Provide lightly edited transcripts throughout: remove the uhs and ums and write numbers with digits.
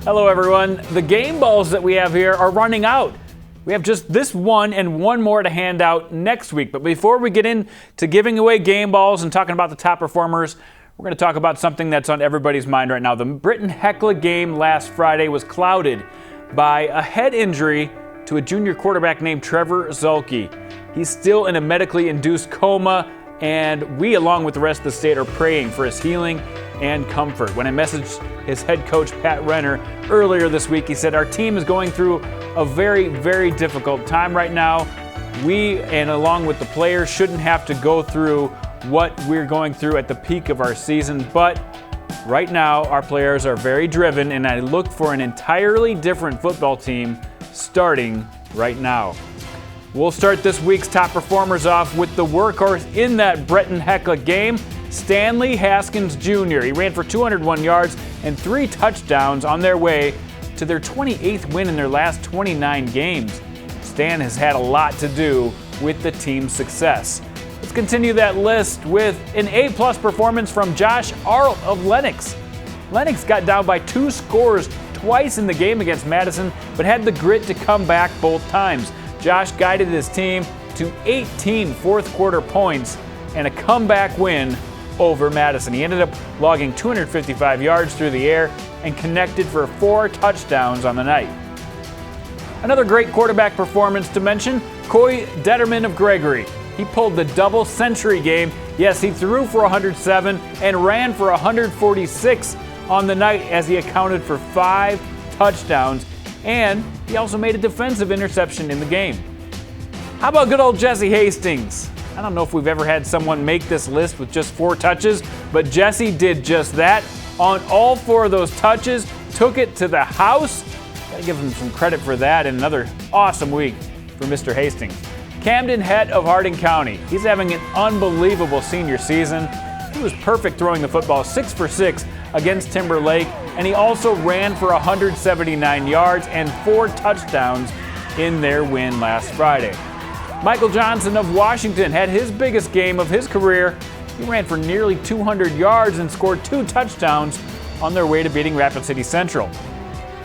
Hello everyone. The game balls that we have here are running out. We have just this one and one more to hand out next week. But before we get into giving away game balls and talking about the top performers, we're going to talk about something that's on everybody's mind right now. The Britton-Hecla game last Friday was clouded by a head injury to a junior quarterback named Trevor Zuehkle. He's still in a medically induced coma, and we, along with the rest of the state, are praying for his healing and comfort. When I messaged his head coach, Pat Renner, earlier this week, he said, "Our team is going through a very, very difficult time right now. We, and along with the players, shouldn't have to go through what we're going through at the peak of our season, but right now our players are very driven, and I look for an entirely different football team starting right now." We'll start this week's top performers off with the workhorse in that Britton-Hecla game, Stanley Haskins Jr. He ran for 201 yards and 3 touchdowns on their way to their 28th win in their last 29 games. Stan has had a lot to do with the team's success. Let's continue that list with an A-plus performance from Josh Arlt of Lennox. Lennox got down by 2 scores twice in the game against Madison, but had the grit to come back both times. Josh guided his team to 18 fourth-quarter points and a comeback win over Madison. He ended up logging 255 yards through the air and connected for 4 touchdowns on the night. Another great quarterback performance to mention, Coy Determan of Gregory. He pulled the double century game. Yes, he threw for 107 and ran for 146 on the night as he accounted for 5 touchdowns, and he also made a defensive interception in the game. How about good old Jesse Hastings? I don't know if we've ever had someone make this list with just 4 touches, but Jesse did just that. On all 4 of those touches, took it to the house. Gotta give him some credit for that, and another awesome week for Mr. Hastings. Camden Hett of Hardin County. He's having an unbelievable senior season. He was perfect throwing the football, 6 for 6 against Timberlake, and he also ran for 179 yards and 4 touchdowns in their win last Friday. Michael Johnson of Washington had his biggest game of his career. He ran for nearly 200 yards and scored 2 touchdowns on their way to beating Rapid City Central.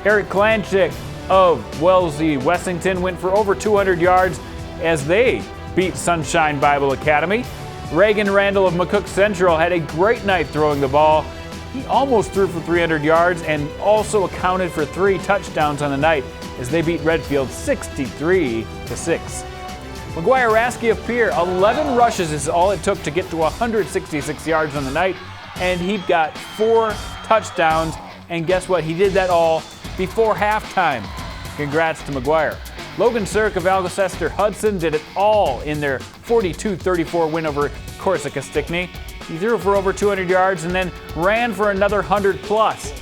Eric Klanchnik of Wolsey-Wessington went for over 200 yards as they beat Sunshine Bible Academy. Raygen Randall of McCook Central had a great night throwing the ball. He almost threw for 300 yards and also accounted for 3 touchdowns on the night as they beat Redfield 63-6. Maguire Raske of Pierre, 11 rushes is all it took to get to 166 yards on the night, and he got 4 touchdowns, and guess what? He did that all before halftime. Congrats to Maguire. Logan Serck of Alcester-Hudson did it all in their 42-34 win over Corsica Stickney. He threw for over 200 yards and then ran for another 100 plus.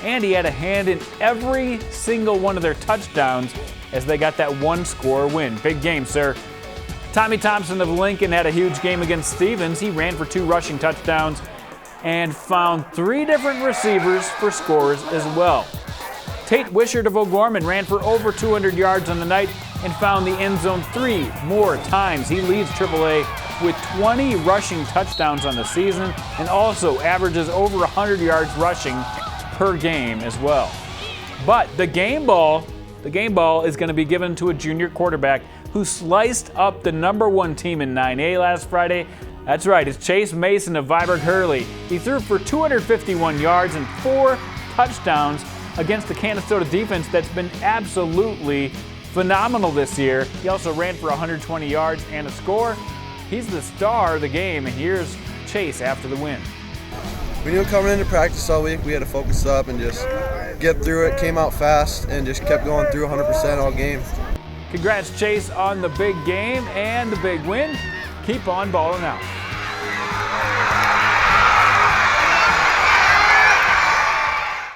And he had a hand in every single one of their touchdowns as they got that 1-score win. Big game, sir. Tommy Thompson of Lincoln had a huge game against Stevens. He ran for 2 rushing touchdowns and found 3 different receivers for scores as well. Tate Wishard of O'Gorman ran for over 200 yards on the night and found the end zone 3 more times. He leads AAA with 20 rushing touchdowns on the season and also averages over 100 yards rushing per game as well. But the game ball is going to be given to a junior quarterback who sliced up the #1 team in 9A last Friday. That's right, it's Chase Mason of Viborg-Hurley. He threw for 251 yards and 4 touchdowns against the Canastota defense that's been absolutely phenomenal this year. He also ran for 120 yards and a score. He's the star of the game, and here's Chase after the win. We knew coming into practice all week we had to focus up and just get through it, came out fast, and just kept going through 100% all game. Congrats, Chase, on the big game and the big win. Keep on balling out.